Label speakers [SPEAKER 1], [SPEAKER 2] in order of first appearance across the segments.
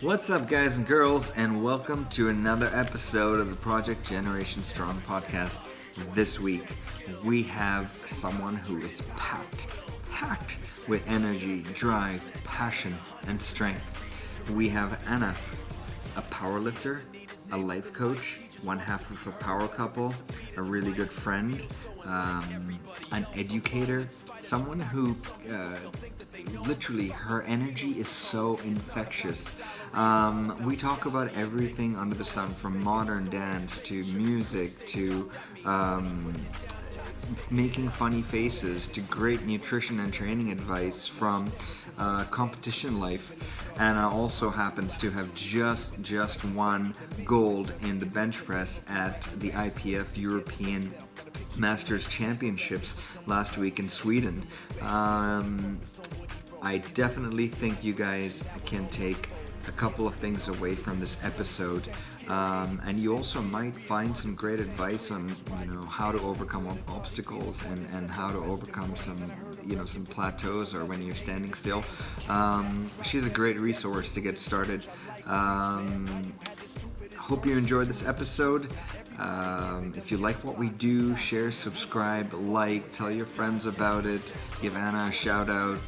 [SPEAKER 1] What's up, guys and girls, and welcome to another episode of the Project Generation Strong podcast. This week, we have someone who is packed with energy, drive, passion, and strength. We have Anna, a powerlifter, a life coach, one half of a power couple, a really good friend, an educator, someone who literally her energy is so infectious. We talk about everything under the sun, from modern dance to music to making funny faces to great nutrition and training advice from competition life. Anna also happens to have just won gold in the bench press at the IPF European Masters Championships last week in Sweden. I definitely think you guys can take a couple of things away from this episode, and you also might find some great advice on how to overcome obstacles and how to overcome some plateaus or when you're standing still. She's a great resource to get started. Hope you enjoyed this episode. If you like what we do, share, subscribe, like, tell your friends about it, give Anna a shout out,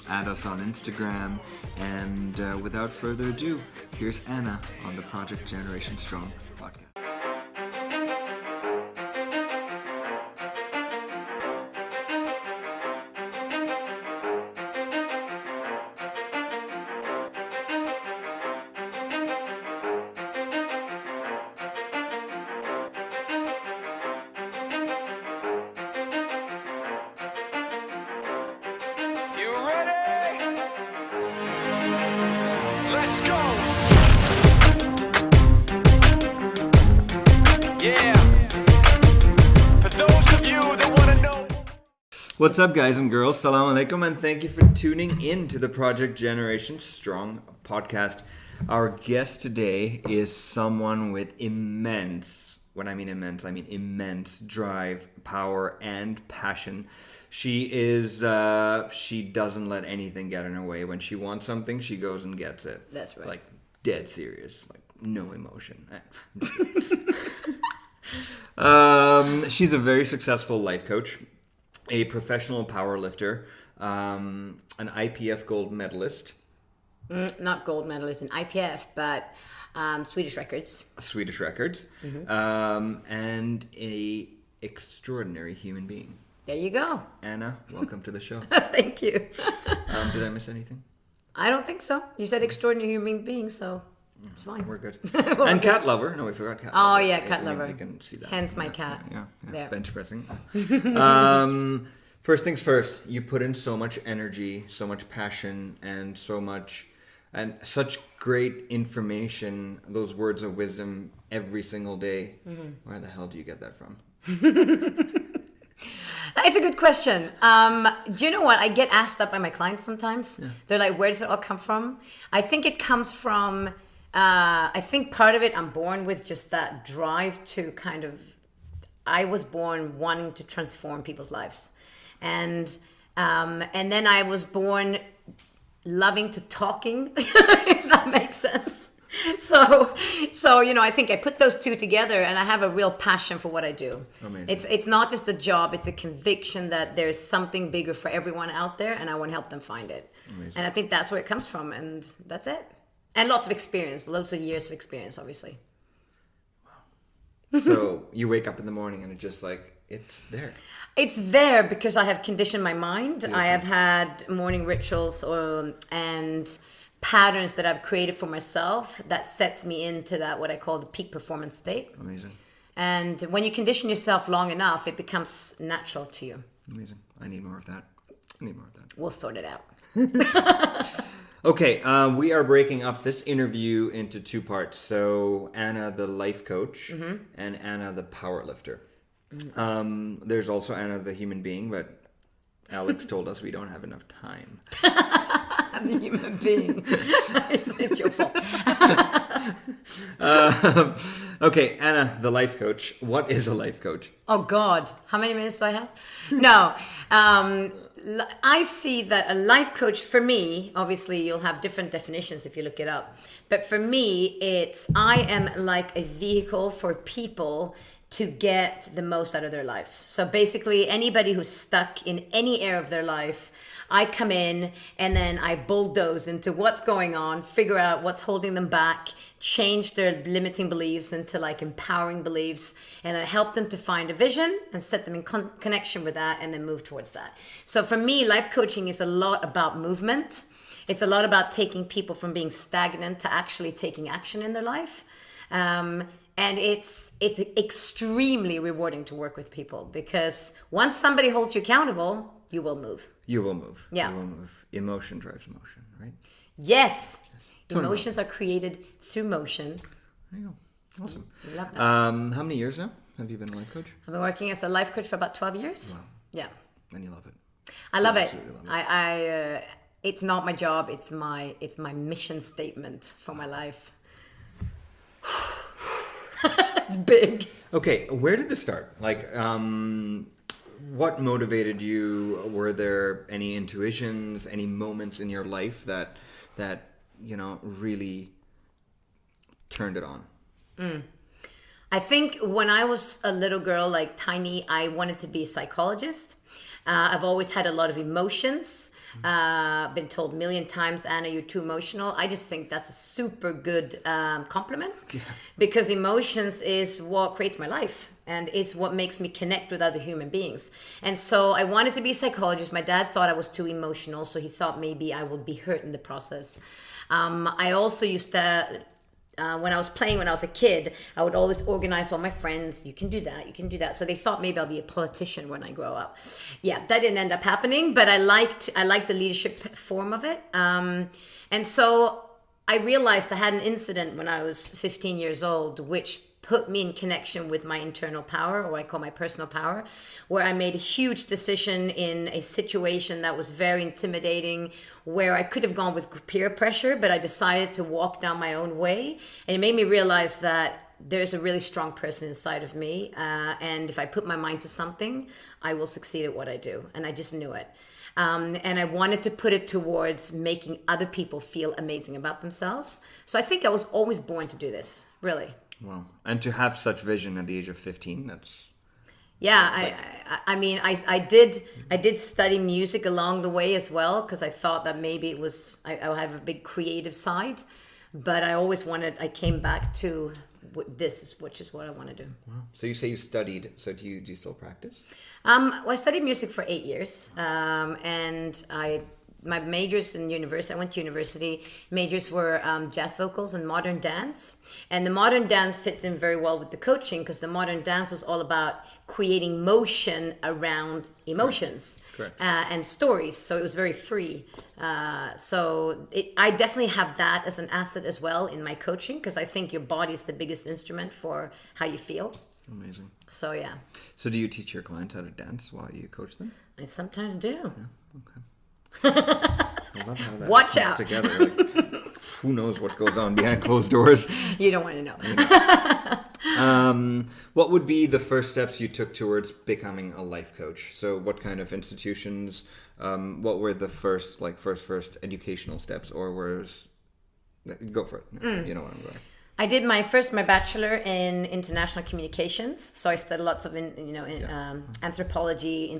[SPEAKER 1] add us on Instagram, and without further ado, here's Anna on the Project Generation Strong podcast.
[SPEAKER 2] Let's go. Yeah. For those of you that want to know.
[SPEAKER 1] What's up, guys and girls? Salam alaikum, and thank you for tuning in to the Project Generation Strong podcast. Our guest today is someone with immense, when I mean immense, I mean immense drive, power, and passion. She doesn't let anything get in her way. When she wants something, she goes and gets it.
[SPEAKER 3] That's right.
[SPEAKER 1] Like, dead serious. Like, no emotion. She's a very successful life coach, a professional power lifter, an IPF gold medalist.
[SPEAKER 3] Not gold medalist in IPF, but Swedish records.
[SPEAKER 1] Mm-hmm. And a extraordinary human being.
[SPEAKER 3] There you go.
[SPEAKER 1] Anna, welcome to the show.
[SPEAKER 3] Thank you.
[SPEAKER 1] Did I miss anything?
[SPEAKER 3] I don't think so. You said extraordinary human being, so it's fine.
[SPEAKER 1] We're good. And cat lover. No, we forgot cat lover.
[SPEAKER 3] Oh, yeah, cat lover.
[SPEAKER 1] You can see that.
[SPEAKER 3] Hence my cat.
[SPEAKER 1] Yeah.
[SPEAKER 3] There.
[SPEAKER 1] Bench pressing. First things first, you put in so much energy, so much passion, and such great information, those words of wisdom every single day. Mm-hmm. Where the hell do you get that from?
[SPEAKER 3] It's a good question. Do you know what? I get asked that by my clients sometimes. Yeah. They're like, where does it all come from? I think it comes from, I think part of it I'm born with, just that drive to I was born wanting to transform people's lives. And then I was born loving to talking, if that makes sense. So I think I put those two together, and I have a real passion for what I do.
[SPEAKER 1] Amazing.
[SPEAKER 3] It's not just a job; it's a conviction that there's something bigger for everyone out there, and I want to help them find it.
[SPEAKER 1] Amazing.
[SPEAKER 3] And I think that's where it comes from, and that's it. And lots of experience, lots of years of experience, obviously.
[SPEAKER 1] Wow. So you wake up in the morning, and it's there.
[SPEAKER 3] It's there because I have conditioned my mind.
[SPEAKER 1] Beautiful.
[SPEAKER 3] I have had morning rituals and patterns that I've created for myself that sets me into that, what I call the peak performance state.
[SPEAKER 1] Amazing.
[SPEAKER 3] And when you condition yourself long enough, it becomes natural to you.
[SPEAKER 1] Amazing. I need more of that.
[SPEAKER 3] We'll sort it out.
[SPEAKER 1] Okay, we are breaking up this interview into two parts. So Anna, the life coach, mm-hmm. and Anna, the power lifter. Mm-hmm. There's also Anna, the human being, but Alex told us we don't have enough time.
[SPEAKER 3] The human being. It's your fault.
[SPEAKER 1] Okay, Anna, the life coach. What is a life coach?
[SPEAKER 3] Oh, God. How many minutes do I have? No. I see that a life coach, for me, obviously you'll have different definitions if you look it up. But for me, I am like a vehicle for people to get the most out of their lives. So basically, anybody who's stuck in any area of their life, I come in and then I bulldoze into what's going on, figure out what's holding them back, change their limiting beliefs into like empowering beliefs, and then help them to find a vision and set them in connection with that and then move towards that. So for me, life coaching is a lot about movement. It's a lot about taking people from being stagnant to actually taking action in their life. And it's extremely rewarding to work with people, because once somebody holds you accountable, you will move.
[SPEAKER 1] You will move.
[SPEAKER 3] Yeah.
[SPEAKER 1] You will move. Emotion drives motion, right?
[SPEAKER 3] Yes.
[SPEAKER 1] Totally.
[SPEAKER 3] Emotions are created through motion.
[SPEAKER 1] There you go. Awesome.
[SPEAKER 3] Love that.
[SPEAKER 1] How many years now have you been a life coach?
[SPEAKER 3] I've been working as a life coach for about 12 years.
[SPEAKER 1] Wow.
[SPEAKER 3] Yeah.
[SPEAKER 1] And you love it.
[SPEAKER 3] I love it.
[SPEAKER 1] Absolutely love it.
[SPEAKER 3] It's not my job. It's my mission statement for my life. It's big.
[SPEAKER 1] Okay, where did this start? Like, what motivated you? Were there any intuitions, any moments in your life that really turned it on?
[SPEAKER 3] I think when I was a little girl, like tiny, I wanted to be a psychologist. I've always had a lot of emotions. Been told a million times, Anna, you're too emotional. I just think that's a super good compliment, because emotions is what creates my life, and it's what makes me connect with other human beings. And so I wanted to be a psychologist. My dad thought I was too emotional, so he thought maybe I would be hurt in the process. I also used to, when I was a kid, I would always organize all my friends. You can do that. So they thought maybe I'll be a politician when I grow up. Yeah, that didn't end up happening, but I liked the leadership form of it. And so I realized I had an incident when I was 15 years old, which put me in connection with my internal power, or I call my personal power, where I made a huge decision in a situation that was very intimidating, where I could have gone with peer pressure, but I decided to walk down my own way. And it made me realize that there's a really strong person inside of me. And if I put my mind to something, I will succeed at what I do. And I just knew it. And I wanted to put it towards making other people feel amazing about themselves. So I think I was always born to do this, really.
[SPEAKER 1] Wow. And to have such vision at the age of 15, that's...
[SPEAKER 3] Yeah, I did study music along the way as well, because I thought that maybe it was, I have a big creative side, but I came back to which is what I want to do.
[SPEAKER 1] Wow. So you say you studied, so do you still practice?
[SPEAKER 3] Well, I studied music for 8 years, and my majors in university, I went to university, majors were jazz vocals and modern dance. And the modern dance fits in very well with the coaching, because the modern dance was all about creating motion around emotions.
[SPEAKER 1] Correct.
[SPEAKER 3] And stories. So it was very free. I definitely have that as an asset as well in my coaching, because I think your body is the biggest instrument for how you feel.
[SPEAKER 1] Amazing.
[SPEAKER 3] So yeah.
[SPEAKER 1] So do you teach your clients how to dance while you coach them?
[SPEAKER 3] I sometimes do.
[SPEAKER 1] Yeah, okay. I love how that
[SPEAKER 3] Watch
[SPEAKER 1] comes
[SPEAKER 3] out.
[SPEAKER 1] together. Like, who knows what goes on behind closed doors?
[SPEAKER 3] You don't want to know.
[SPEAKER 1] What would be the first steps you took towards becoming a life coach? So what kind of institutions, what were the first educational steps, or go for it. You know what I'm going.
[SPEAKER 3] I did my bachelor in international communications. So I studied lots of anthropology,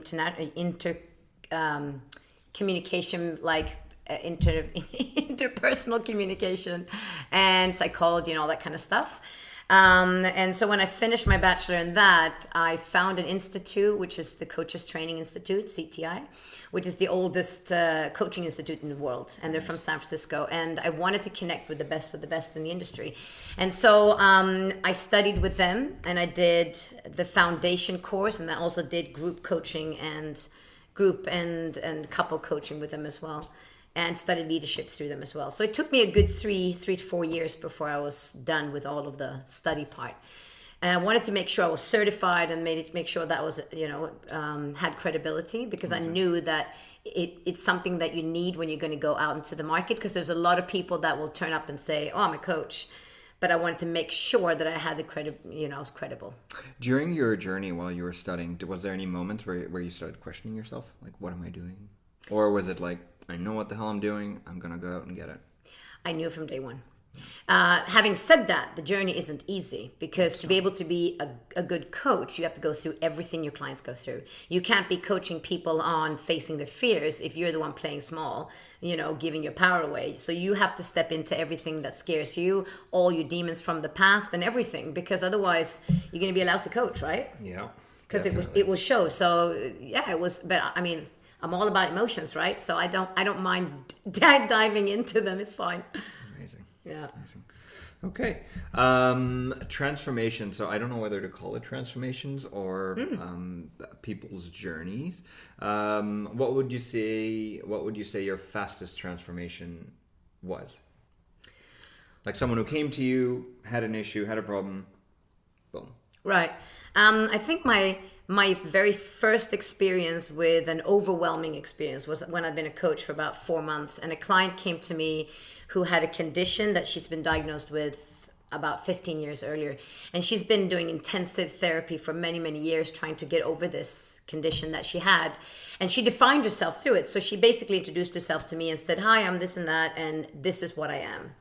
[SPEAKER 3] communication, like interpersonal communication, and psychology and all that kind of stuff. And so when I finished my bachelor in that, I found an institute, which is the Coaches Training Institute, CTI, which is the oldest coaching institute in the world. And they're from San Francisco. And I wanted to connect with the best of the best in the industry. And so I studied with them, and I did the foundation course, and I also did group coaching and group and couple coaching with them as well, and studied leadership through them as well. So it took me a good 3 to 4 years before I was done with all of the study part. And I wanted to make sure I was certified and make sure that was, had credibility, because I knew that it's something that you need when you're going to go out into the market, because there's a lot of people that will turn up and say, oh, I'm a coach. but I wanted to make sure that I had I was credible.
[SPEAKER 1] During your journey while you were studying, was there any moments where you started questioning yourself? Like, what am I doing? Or was it like, I know what the hell I'm doing, I'm going to go out and get it?
[SPEAKER 3] I knew from day one. Having said that, the journey isn't easy, because to be able to be a good coach, you have to go through everything your clients go through. You can't be coaching people on facing their fears if you're the one playing small, giving your power away. So you have to step into everything that scares you, all your demons from the past and everything, because otherwise you're going to be a lousy coach, right?
[SPEAKER 1] Yeah.
[SPEAKER 3] Because it will show. So yeah, it was, but I mean, I'm all about emotions, right? So I don't mind diving into them. It's fine.
[SPEAKER 1] Amazing.
[SPEAKER 3] Yeah.
[SPEAKER 1] Amazing. Okay. Transformation. So I don't know whether to call it transformations or people's journeys. What would you say your fastest transformation was? Like someone who came to you, had an issue, had a problem, boom.
[SPEAKER 3] Right. I think my very first experience with an overwhelming experience was when I'd been a coach for about 4 months, and a client came to me who had a condition that she's been diagnosed with about 15 years earlier. And she's been doing intensive therapy for many, many years trying to get over this condition that she had. And she defined herself through it. So she basically introduced herself to me and said, hi, I'm this and that, and this is what I am.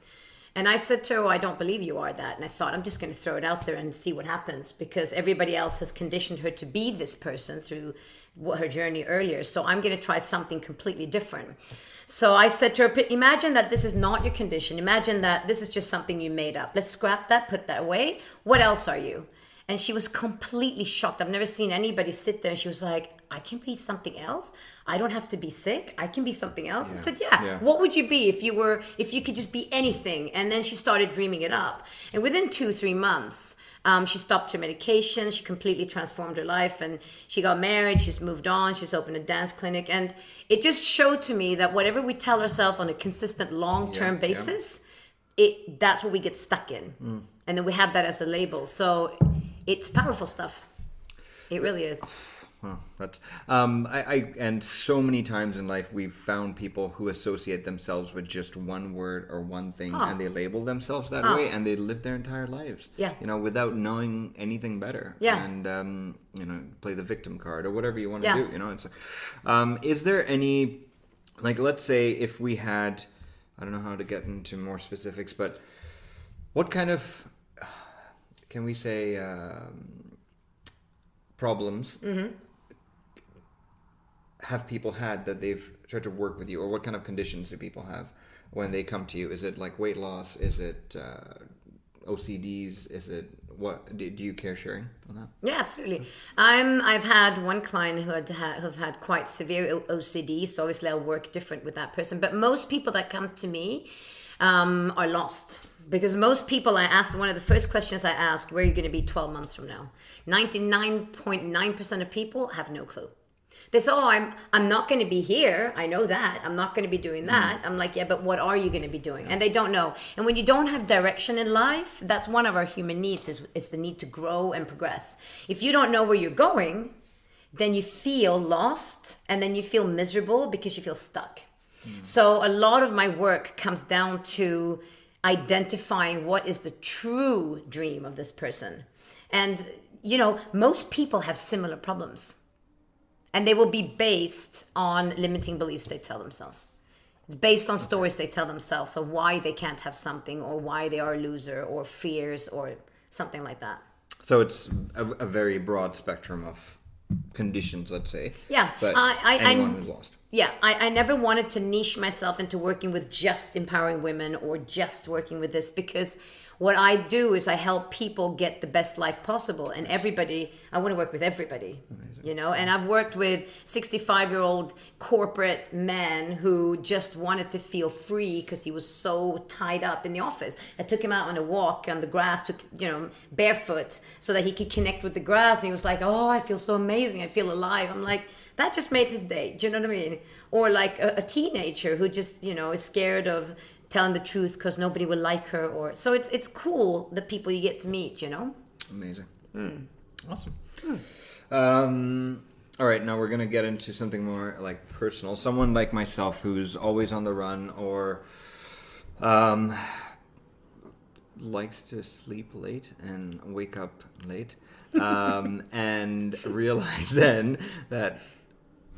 [SPEAKER 3] And I said to her, I don't believe you are that. And I thought, I'm just going to throw it out there and see what happens, because everybody else has conditioned her to be this person through her journey earlier. So I'm going to try something completely different. So I said to her, imagine that this is not your condition. Imagine that this is just something you made up. Let's scrap that, put that away. What else are you? And she was completely shocked. I've never seen anybody sit there. And she was like, I can be something else. I don't have to be sick. I can be something else. Yeah. I said, yeah. What would you be if you could just be anything? And then she started dreaming it up. And within 2-3 months, she stopped her medication. She completely transformed her life, and she got married. She's moved on. She's opened a dance clinic. And it just showed to me that whatever we tell ourselves on a consistent long-term basis, that's what we get stuck in. And then we have that as a label. So it's powerful stuff. It really is.
[SPEAKER 1] Well, that's and so many times in life we've found people who associate themselves with just one word or one thing, and they label themselves that way, and they live their entire lives, without knowing anything better, and play the victim card or whatever you want to do. It's is there any, like, let's say if we had, I don't know how to get into more specifics, but what kind of, can we say, problems have people had that they've tried to work with you, or what kind of conditions do people have when they come to you? Is it like weight loss? Is it OCDs? Is it what? Do you care sharing on that?
[SPEAKER 3] Yeah, absolutely. I've had one client who've had quite severe OCD, so obviously I'll work different with that person. But most people that come to me are lost. Because most people I ask, one of the first questions I ask, where are you going to be 12 months from now? 99.9% of people have no clue. They say, I'm not going to be here. I know that. I'm not going to be doing that. I'm like, yeah, but what are you going to be doing? And they don't know. And when you don't have direction in life, that's one of our human needs. It's the need to grow and progress. If you don't know where you're going, then you feel lost, and then you feel miserable because you feel stuck. So a lot of my work comes down to identifying what is the true dream of this person. And, most people have similar problems. And they will be based on limiting beliefs they tell themselves. It's based on stories they tell themselves of why they can't have something, or why they are a loser, or fears, or something like that.
[SPEAKER 1] So it's a very broad spectrum of conditions, let's say.
[SPEAKER 3] Yeah.
[SPEAKER 1] But anyone who's lost.
[SPEAKER 3] Yeah, I never wanted to niche myself into working with just empowering women or just working with this, because what I do is I help people get the best life possible, and everybody, I want to work with everybody. Amazing. And I've worked with 65-year-old corporate men who just wanted to feel free because he was so tied up in the office. I took him out on a walk on the grass, barefoot, so that he could connect with the grass, and he was like, oh, I feel so amazing, I feel alive. I'm like, that just made his day. Do you know what I mean? Or like a teenager who just, is scared of telling the truth because nobody will like her. Or so it's cool, the people you get to meet,
[SPEAKER 1] Amazing. Awesome. All right, now we're going to get into something more like personal. Someone like myself who's always on the run, or likes to sleep late and wake up late, and realize then that,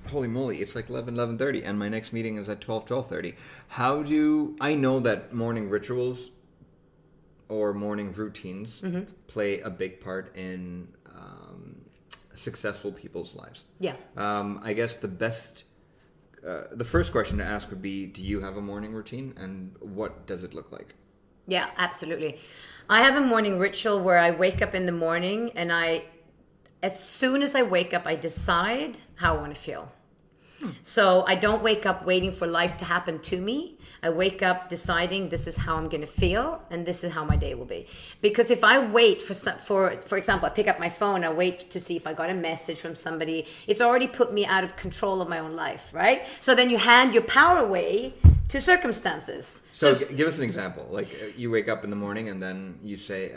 [SPEAKER 1] holy moly, it's like 11:30, and my next meeting is at 12:30. How do I know that morning rituals or morning routines play a big part in successful people's lives?
[SPEAKER 3] Yeah.
[SPEAKER 1] I guess the first question to ask would be, do you have a morning routine, and what does it look like?
[SPEAKER 3] Yeah, absolutely. I have a morning ritual where I wake up in the morning, and as soon as I wake up, I decide how I want to feel. So I don't wake up waiting for life to happen to me. I wake up deciding this is how I'm going to feel, and this is how my day will be. Because if I wait for example, I pick up my phone, I wait to see if I got a message from somebody, it's already put me out of control of my own life, right? So then you hand your power away to circumstances.
[SPEAKER 1] So give us an example. Like, you wake up in the morning and then you say,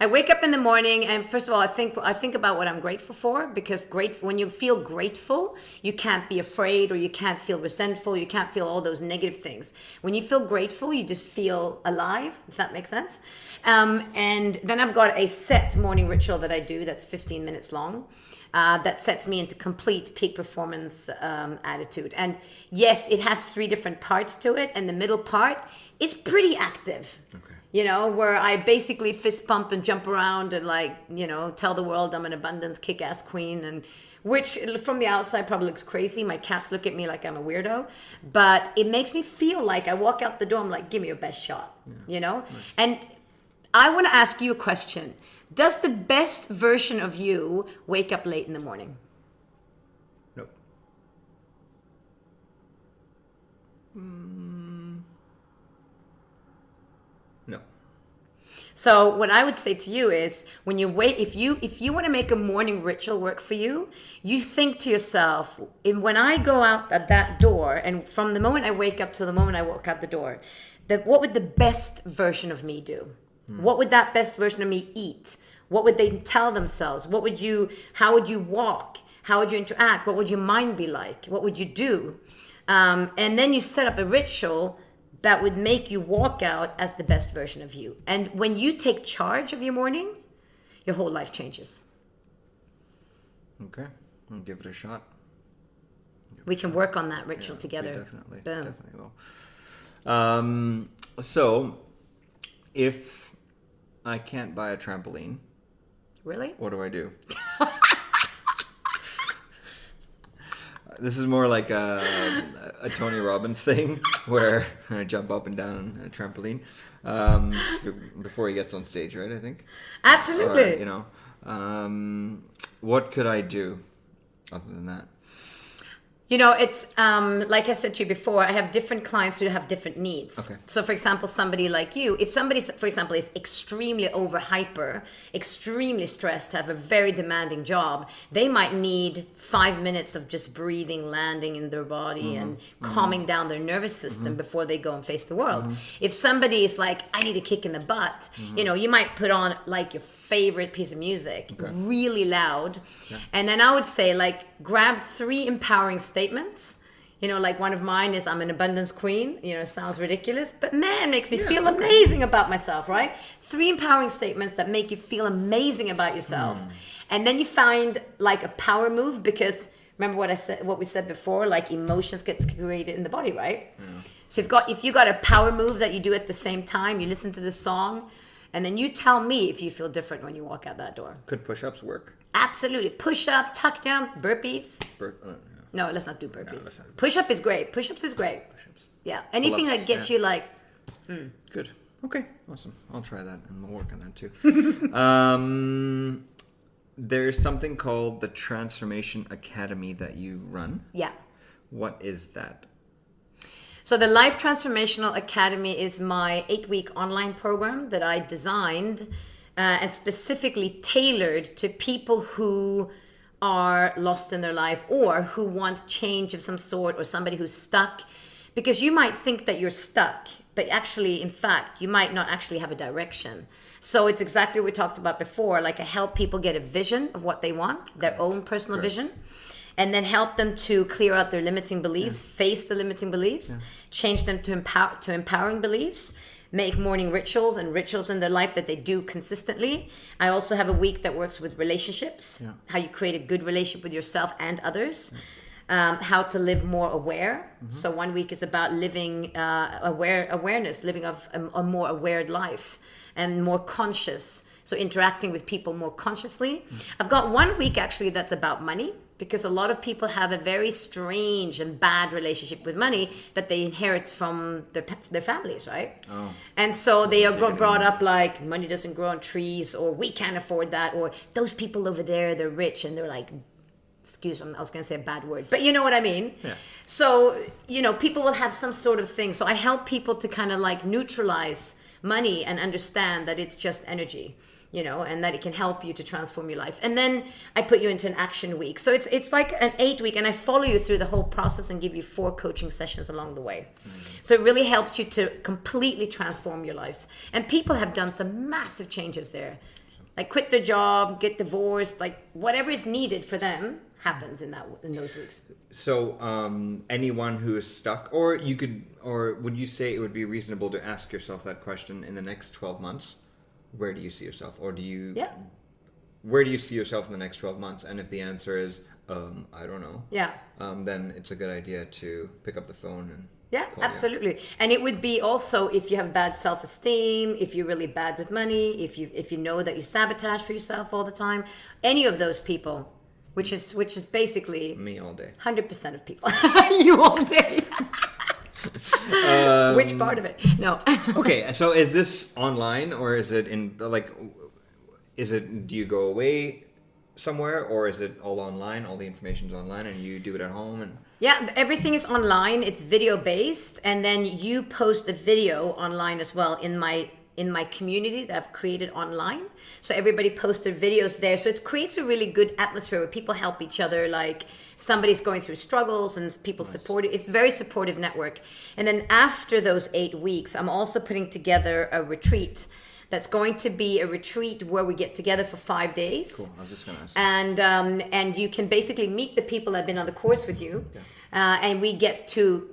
[SPEAKER 1] I
[SPEAKER 3] wake up in the morning, and first of all, I think about what I'm grateful for, because when you feel grateful, you can't be afraid, or you can't feel resentful, you can't feel all those negative things. When you feel grateful, you just feel alive, if that makes sense. And then I've got a set morning ritual that I do that's 15 minutes long. That sets me into complete peak performance attitude. And yes, it has 3 different parts to it, and the middle part is pretty active. Okay. You know, where I basically fist pump and jump around and, like, you know, tell the world I'm an abundance kick-ass queen, and which from the outside probably looks crazy. My cats look at me like I'm a weirdo, but it makes me feel like I walk out the door, I'm like, give me your best shot, you know? Right. And I want to ask you a question. Does the best version of you wake up late in the morning?
[SPEAKER 1] Nope. No.
[SPEAKER 3] So what I would say to you is, when you wait, if you want to make a morning ritual work for you, you think to yourself, when I go out at that door, and from the moment I wake up till the moment I walk out the door, what would the best version of me do? What would that best version of me eat? What would they tell themselves? How would you walk? How would you interact? What would your mind be like? What would you do? And then you set up a ritual that would make you walk out as the best version of you. And when you take charge of your morning, your whole life changes.
[SPEAKER 1] Okay, I'll give it a shot.
[SPEAKER 3] We can work on that ritual together.
[SPEAKER 1] Definitely,
[SPEAKER 3] Boom.
[SPEAKER 1] definitely will. So, if I can't buy a trampoline,
[SPEAKER 3] really?
[SPEAKER 1] What do I do? This is more like a Tony Robbins thing, where I jump up and down on a trampoline before he gets on stage, right? I think.
[SPEAKER 3] Absolutely.
[SPEAKER 1] Or, you know, what could I do other than that?
[SPEAKER 3] You know, it's like I said to you before, I have different clients who have different needs. Okay. So, for example, somebody like you, if somebody, for example, is extremely hyper, extremely stressed, have a very demanding job, they might need 5 minutes of just breathing, landing in their body, and calming down their nervous system before they go and face the world. If somebody is like, I need a kick in the butt, you know, you might put on like your favorite piece of music, really loud, and then I would say, like, grab 3 empowering statements. You know, like one of mine is, I'm an abundance queen. You know, it sounds ridiculous, but man, it makes me feel amazing about myself, right? 3 empowering statements that make you feel amazing about yourself. And then you find like a power move, because remember what we said before, like emotions gets created in the body, right? So if you got a power move that you do at the same time, you listen to the song, and then you tell me if you feel different when you walk out that door.
[SPEAKER 1] Could push-ups work?
[SPEAKER 3] Absolutely. Push-up, tuck down, burpees. No, let's not do burpees. Push-up is great. Push-ups is great. Push-ups. Yeah. Anything that gets you like...
[SPEAKER 1] Good. Okay. Awesome. I'll try that, and we'll work on that too. There's something called the Transformation Academy that you run.
[SPEAKER 3] Yeah.
[SPEAKER 1] What is that?
[SPEAKER 3] So the Life Transformational Academy is my 8-week online program that I designed and specifically tailored to people who are lost in their life, or who want change of some sort, or somebody who's stuck. Because you might think that you're stuck, but actually, in fact, you might not actually have a direction. So it's exactly what we talked about before. Like, I help people get a vision of what they want, their own personal vision, and then help them to clear out their limiting beliefs, face the limiting beliefs, change them to empowering beliefs, make morning rituals and rituals in their life that they do consistently. I also have a week that works with relationships, how you create a good relationship with yourself and others, how to live more aware. So one week is about living awareness, living of a more aware life and more conscious. So interacting with people more consciously. I've got 1 week actually that's about money, because a lot of people have a very strange and bad relationship with money that they inherit from their families, right? Oh. And so they are brought up like money doesn't grow on trees, or we can't afford that, or those people over there, they're rich, and they're like, excuse me, I was going to say a bad word, but you know what I mean? Yeah. So, people will have some sort of thing. So I help people to kind of like neutralize money and understand that it's just energy. And that it can help you to transform your life. And then I put you into an action week. So it's like an 8 week, and I follow you through the whole process and give you 4 coaching sessions along the way. So it really helps you to completely transform your lives. And people have done some massive changes there. Like quit their job, get divorced, like whatever is needed for them happens in those weeks.
[SPEAKER 1] So anyone who is stuck, or would you say it would be reasonable to ask yourself that question in the next 12 months? Where do you see yourself? Or where do you see yourself in the next 12 months? And if the answer is, I don't know. Yeah. Then it's a good idea to pick up the phone and call
[SPEAKER 3] absolutely. You. And it would be also if you have bad self-esteem, if you're really bad with money, if you know that you sabotage for yourself all the time, any of those people, which is basically
[SPEAKER 1] me all day.
[SPEAKER 3] 100% of people. You all day. Which part of it? No.
[SPEAKER 1] Okay, so is this online, or is it do you go away somewhere, or is it all online? All the information's online and you do it at home? And
[SPEAKER 3] yeah, everything is online. It's video based, and then you post a video online as well in my community that I've created online. So everybody posts their videos there. So it creates a really good atmosphere where people help each other. Like somebody's going through struggles and people support it. It's a very supportive network. And then after those 8 weeks, I'm also putting together a retreat. That's going to be a retreat where we get together for 5 days.
[SPEAKER 1] Cool. I was just going to ask.
[SPEAKER 3] And you can basically meet the people that have been on the course with you. And we get to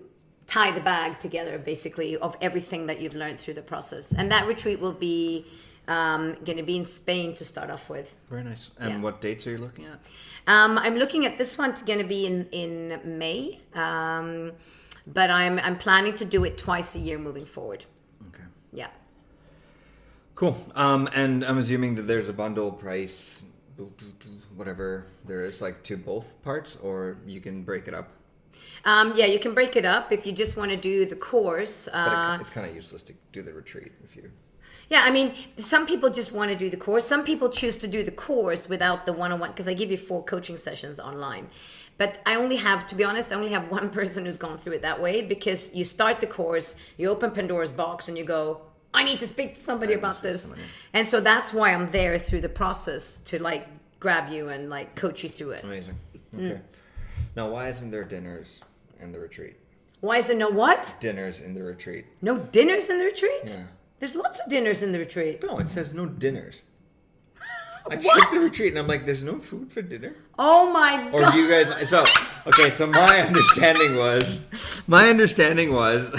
[SPEAKER 3] tie the bag together, basically, of everything that you've learned through the process. And that retreat will be going to be in Spain to start off with.
[SPEAKER 1] Very nice. And what dates are you looking at?
[SPEAKER 3] I'm looking at this one going to be in May. But I'm planning to do it twice a year moving forward.
[SPEAKER 1] Okay.
[SPEAKER 3] Yeah.
[SPEAKER 1] Cool. And I'm assuming that there's a bundle price, whatever there is, like to both parts, or you can break it up.
[SPEAKER 3] You can break it up if you just want to do the course.
[SPEAKER 1] But it's kind of useless to do the retreat if you...
[SPEAKER 3] Yeah, I mean, some people just want to do the course. Some people choose to do the course without the one-on-one, because I give you 4 coaching sessions online. But to be honest, I only have one person who's gone through it that way, because you start the course, you open Pandora's box, and you go, I need to speak to somebody about this. And so that's why I'm there through the process to like grab you and like coach you through it.
[SPEAKER 1] Amazing. Okay. Now, why isn't there dinners in the retreat?
[SPEAKER 3] Why is there no what?
[SPEAKER 1] Dinners in the retreat.
[SPEAKER 3] No dinners in the retreat?
[SPEAKER 1] Yeah.
[SPEAKER 3] There's lots of dinners in the retreat.
[SPEAKER 1] No, it says no dinners. I checked the retreat and I'm like, there's no food for dinner?
[SPEAKER 3] Oh my God.
[SPEAKER 1] Or do you guys... So my understanding was...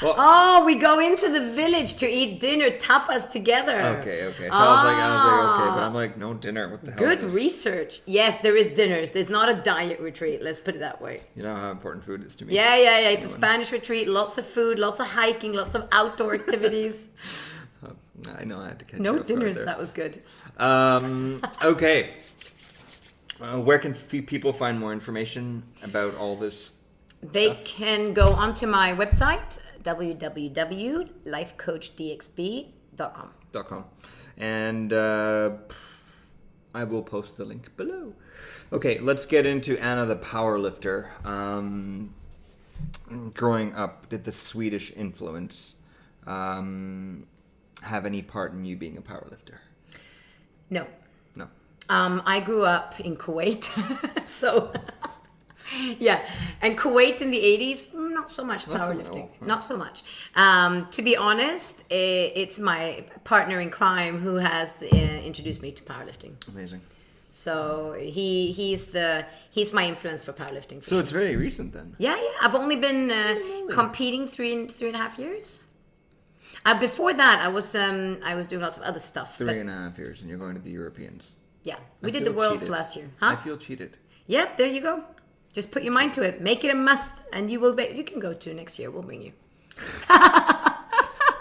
[SPEAKER 3] Well, we go into the village to eat dinner, tapas together.
[SPEAKER 1] Okay. So I was like, okay, but I'm like, no dinner. What the hell
[SPEAKER 3] Good
[SPEAKER 1] is this?
[SPEAKER 3] research. Yes, there is dinners. There's not a diet retreat. Let's put it that way.
[SPEAKER 1] You know how important food is to me?
[SPEAKER 3] Yeah. It's a Spanish retreat. Lots of food, lots of hiking, lots of outdoor activities.
[SPEAKER 1] I know I had to catch
[SPEAKER 3] No
[SPEAKER 1] you off
[SPEAKER 3] dinners.
[SPEAKER 1] guard there.
[SPEAKER 3] That was good.
[SPEAKER 1] Okay. Where can people find more information about all this?
[SPEAKER 3] They can go onto my website, www.lifecoachdxb.com.
[SPEAKER 1] And I will post the link below. Okay, let's get into Anna the Powerlifter. Growing up, did the Swedish influence have any part in you being a powerlifter?
[SPEAKER 3] No.
[SPEAKER 1] No.
[SPEAKER 3] I grew up in Kuwait, so... Yeah, and Kuwait in the 80s, not so much powerlifting. Not so much. To be honest, it's my partner in crime who has introduced me to powerlifting.
[SPEAKER 1] Amazing.
[SPEAKER 3] So he's my influence for powerlifting.
[SPEAKER 1] So it's very recent then.
[SPEAKER 3] Yeah. I've only been competing three and a half years. Before that, I was doing lots of other stuff.
[SPEAKER 1] 3.5 years, and you're going to the Europeans.
[SPEAKER 3] Yeah, we
[SPEAKER 1] I
[SPEAKER 3] did the
[SPEAKER 1] feel
[SPEAKER 3] Worlds
[SPEAKER 1] cheated.
[SPEAKER 3] last year.
[SPEAKER 1] I feel cheated.
[SPEAKER 3] Yep, there you go. Just put your mind to it. Make it a must, and you will be. You can go to next year. We'll bring you.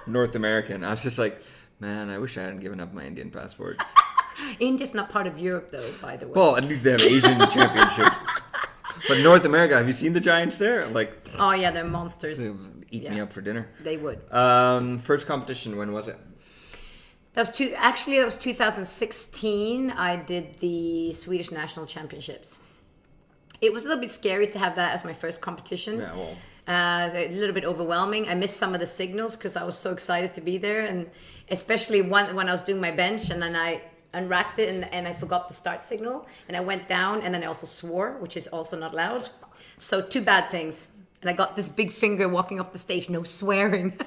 [SPEAKER 1] North American. I was just like, man, I wish I hadn't given up my Indian passport.
[SPEAKER 3] India's not part of Europe, though, by the way.
[SPEAKER 1] Well, at least they have Asian championships. But North America, have you seen the Giants there? Like,
[SPEAKER 3] Oh yeah, they're monsters.
[SPEAKER 1] they eat me up for dinner.
[SPEAKER 3] They would.
[SPEAKER 1] First competition, when was it?
[SPEAKER 3] That was 2016. I did the Swedish National Championships. It was a little bit scary to have that as my first competition.
[SPEAKER 1] Yeah, well,
[SPEAKER 3] A little bit overwhelming. I missed some of the signals because I was so excited to be there, and especially when I was doing my bench, and then I unracked it and I forgot the start signal, and I went down, and then I also swore, which is also not loud. So 2 bad things. And I got this big finger walking off the stage, no swearing.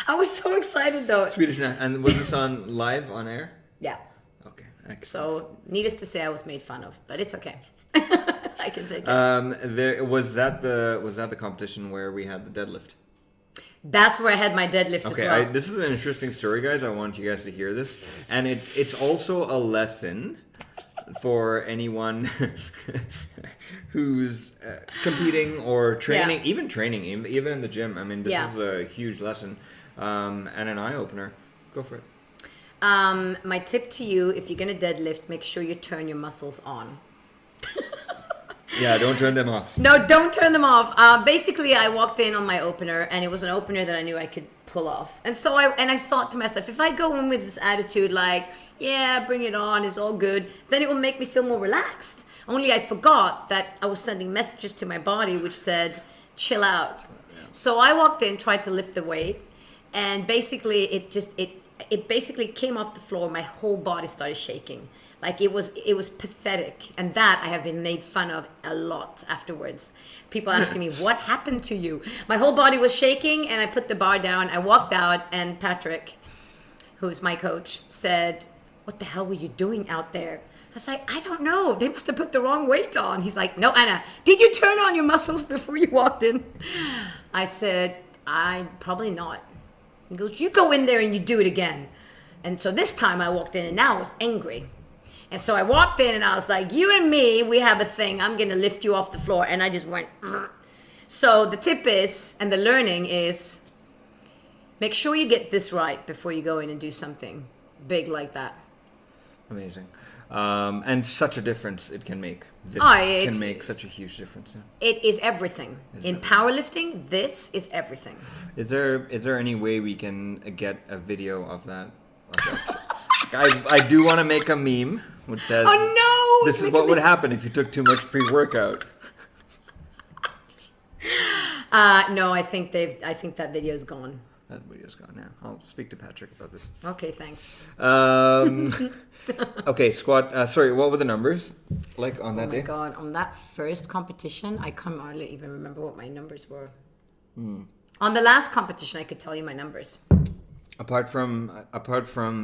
[SPEAKER 3] I was so excited though.
[SPEAKER 1] Swedish, and was this on live on air?
[SPEAKER 3] Yeah.
[SPEAKER 1] Okay, excellent.
[SPEAKER 3] So needless to say, I was made fun of, but it's okay. I can take it.
[SPEAKER 1] There was that the competition where we had the deadlift.
[SPEAKER 3] That's where I had my deadlift as
[SPEAKER 1] Okay,
[SPEAKER 3] well.
[SPEAKER 1] this is an interesting story, guys. I want you guys to hear this, and it's also a lesson for anyone who's competing or training, even in the gym. I mean, this is a huge lesson and an eye opener. Go for it.
[SPEAKER 3] My tip to you, if you're gonna deadlift, make sure you turn your muscles on.
[SPEAKER 1] Yeah, don't turn them off.
[SPEAKER 3] No, don't turn them off. Basically, I walked in on my opener, and it was an opener that I knew I could pull off. And so I thought to myself, if I go in with this attitude like, yeah, bring it on, it's all good, then it will make me feel more relaxed. Only I forgot that I was sending messages to my body which said, chill out. So I walked in, tried to lift the weight, and basically it basically came off the floor. My whole body started shaking. Like it was pathetic. And that I have been made fun of a lot afterwards. People asking me, what happened to you? My whole body was shaking, and I put the bar down. I walked out, and Patrick, who's my coach, said, what the hell were you doing out there? I was like, I don't know. They must have put the wrong weight on. He's like, no, Anna, did you turn on your muscles before you walked in? I said, probably not. He goes, you go in there and you do it again. And so this time I walked in, and now I was angry. And so I walked in, and I was like, you and me, we have a thing. I'm going to lift you off the floor. And I just went, Ugh. So the tip is, and the learning is, make sure you get this right before you go in and do something big like that.
[SPEAKER 1] Amazing. And such a difference it can make. This can make such a huge difference. Yeah.
[SPEAKER 3] It is everything. In powerlifting, this is everything.
[SPEAKER 1] Is there any way we can get a video of that? I do want to make a meme which says,
[SPEAKER 3] "Oh no!
[SPEAKER 1] This is what would happen if you took too much pre-workout."
[SPEAKER 3] No, I think that video's gone.
[SPEAKER 1] That video's gone now. I'll speak to Patrick about this.
[SPEAKER 3] Okay, thanks.
[SPEAKER 1] Okay, squat. Sorry, what were the numbers like on that day?
[SPEAKER 3] Oh my god, on that first competition, I can't hardly even remember what my numbers were. On the last competition, I could tell you my numbers.
[SPEAKER 1] Apart from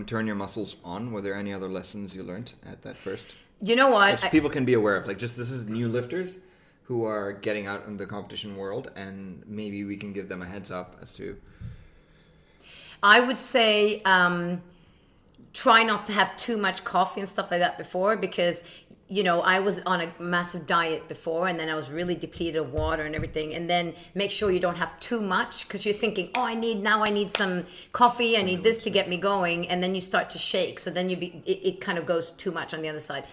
[SPEAKER 1] turn your muscles on, were there any other lessons you learned at that first?
[SPEAKER 3] You know what?
[SPEAKER 1] Which people can be aware of. Like, just this is new lifters who are getting out in the competition world, and maybe we can give them a heads up as to.
[SPEAKER 3] I would say try not to have too much coffee and stuff like that before, because you know, I was on a massive diet before, and then I was really depleted of water and everything. And then make sure you don't have too much, because you're thinking, oh, I need some coffee, I need this to get me going, and then you start to shake. So then it kind of goes too much on the other side.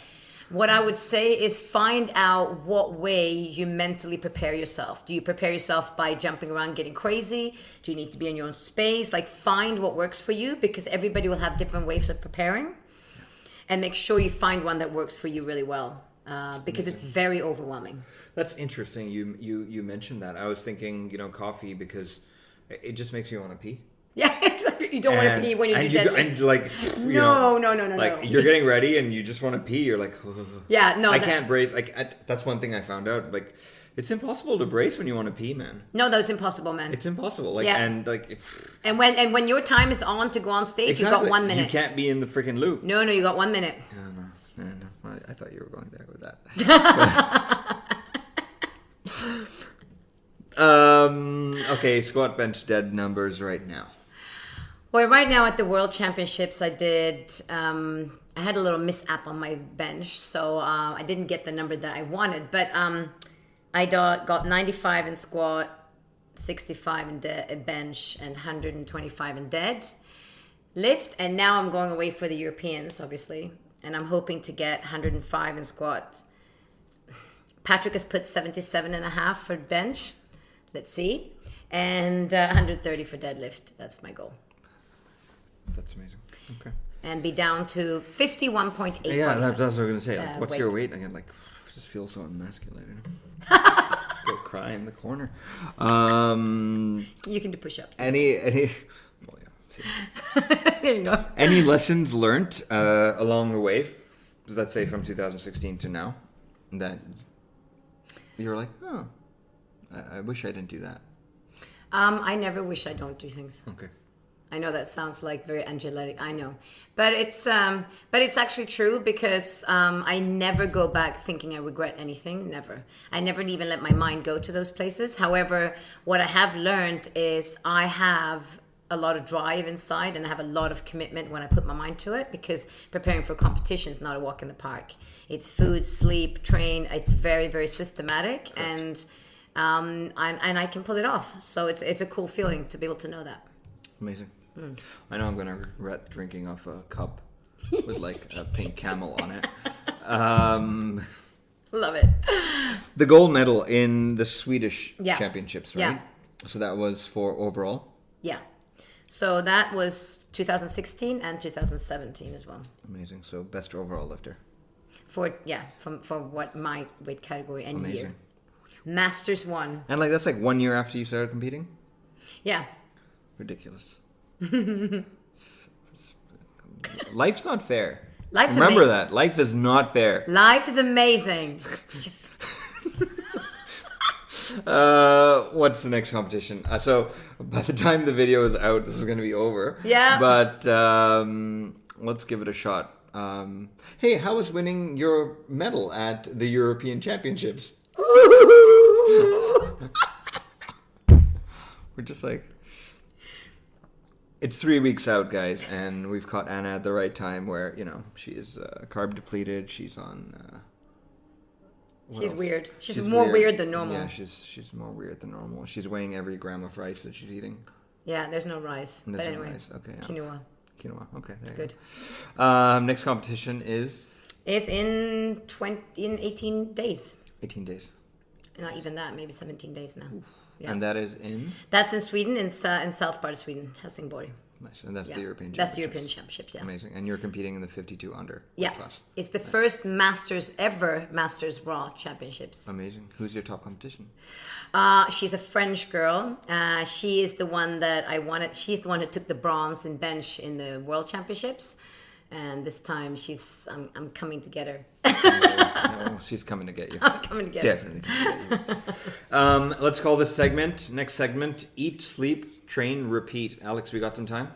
[SPEAKER 3] What I would say is find out what way you mentally prepare yourself. Do you prepare yourself by jumping around, getting crazy? Do you need to be in your own space? Like, find what works for you, because everybody will have different ways of preparing. And make sure you find one that works for you really well, because it's very overwhelming.
[SPEAKER 1] That's interesting. You mentioned that. I was thinking, coffee, because it just makes you want to pee.
[SPEAKER 3] Yeah, exactly. You don't want to pee when you do deadlift.
[SPEAKER 1] And like,
[SPEAKER 3] no.
[SPEAKER 1] Like, you're getting ready and you just want to pee. You're like, ugh.
[SPEAKER 3] Yeah, no.
[SPEAKER 1] I can't brace. Like, that's one thing I found out. Like, it's impossible to brace when you want to pee, man.
[SPEAKER 3] No, that's impossible, man.
[SPEAKER 1] It's impossible. Like,
[SPEAKER 3] yeah.
[SPEAKER 1] and like.
[SPEAKER 3] And when your time is on to go on stage,
[SPEAKER 1] exactly.
[SPEAKER 3] You got 1 minute.
[SPEAKER 1] You can't be in the freaking loop.
[SPEAKER 3] No, you got 1 minute.
[SPEAKER 1] No. I thought you were going there with that. Okay, squat, bench, dead numbers right now.
[SPEAKER 3] Well, right now at the World Championships, I did. I had a little mishap on my bench, so I didn't get the number that I wanted. But I got 95 in squat, 65 in bench, and 125 in dead lift. And now I'm going away for the Europeans, obviously, and I'm hoping to get 105 in squat. Patrick has put 77.5 for bench. Let's see, and 130 for deadlift. That's my goal.
[SPEAKER 1] That's amazing. Okay.
[SPEAKER 3] And be down to 51.8.
[SPEAKER 1] Yeah, that's what I was going to say. Like, what's your weight again? Like, just feel so emasculated. Go cry in the corner.
[SPEAKER 3] You can do push-ups.
[SPEAKER 1] Any? Well, yeah.
[SPEAKER 3] There you go.
[SPEAKER 1] Any lessons learned along the way? Let's say from 2016 to now, that you're like, oh, I wish I didn't do that.
[SPEAKER 3] I never wish I don't do things.
[SPEAKER 1] Okay.
[SPEAKER 3] I know that sounds like very angelic. I know, but it's actually true because I never go back thinking I regret anything. Never. I never even let my mind go to those places. However, what I have learned is I have a lot of drive inside and I have a lot of commitment when I put my mind to it, because preparing for competition is not a walk in the park. It's food, sleep, train. It's very, very systematic.
[SPEAKER 1] Correct.
[SPEAKER 3] and I can pull it off. So it's a cool feeling to be able to know that.
[SPEAKER 1] Amazing. I know I'm going to regret drinking off a cup with like a pink camel on it.
[SPEAKER 3] Love it.
[SPEAKER 1] The gold medal in the Swedish championships, right?
[SPEAKER 3] Yeah.
[SPEAKER 1] So that was for overall?
[SPEAKER 3] Yeah. So that was 2016 and 2017 as well.
[SPEAKER 1] Amazing. So best overall lifter.
[SPEAKER 3] For what my weight category and
[SPEAKER 1] Amazing.
[SPEAKER 3] year. Masters 1.
[SPEAKER 1] And like that's like 1 year after you started competing?
[SPEAKER 3] Yeah.
[SPEAKER 1] Ridiculous. Life's not fair.
[SPEAKER 3] Remember
[SPEAKER 1] that. Life is not fair.
[SPEAKER 3] Life is amazing.
[SPEAKER 1] What's the next competition? So by the time the video is out, this is going to be over.
[SPEAKER 3] Yeah.
[SPEAKER 1] But let's give it a shot. Hey, how was winning your medal at the European Championships? We're just like... It's 3 weeks out, guys, and we've caught Anna at the right time where, you know, she is carb depleted. She's on...
[SPEAKER 3] She's weird. She's more weird than normal.
[SPEAKER 1] Yeah, she's more weird than normal. She's weighing every gram of rice that she's eating.
[SPEAKER 3] Yeah, there's no rice.
[SPEAKER 1] There's
[SPEAKER 3] but
[SPEAKER 1] no
[SPEAKER 3] anyway,
[SPEAKER 1] rice. Okay, yeah.
[SPEAKER 3] Quinoa.
[SPEAKER 1] Okay,
[SPEAKER 3] It's
[SPEAKER 1] there
[SPEAKER 3] good.
[SPEAKER 1] you go. Next competition is?
[SPEAKER 3] It's in 18 days.
[SPEAKER 1] 18 days.
[SPEAKER 3] Not even that, maybe 17 days now. Yeah.
[SPEAKER 1] And that is in?
[SPEAKER 3] That's in Sweden, in south part of Sweden, Helsingborg.
[SPEAKER 1] Nice. And that's the European Championships.
[SPEAKER 3] That's the European Championships, yeah.
[SPEAKER 1] Amazing. And you're competing in the 52 under class.
[SPEAKER 3] It's the first Masters Raw Championships.
[SPEAKER 1] Amazing. Who's your top competition?
[SPEAKER 3] She's a French girl. She is the one that I wanted. She's the one who took the bronze in bench in the World Championships. And this time I'm coming to get her.
[SPEAKER 1] No, she's coming to get you.
[SPEAKER 3] I'm coming to get her.
[SPEAKER 1] Definitely coming to get you. Let's call this next segment, Eat, Sleep, Train, Repeat. Alex, we got some time?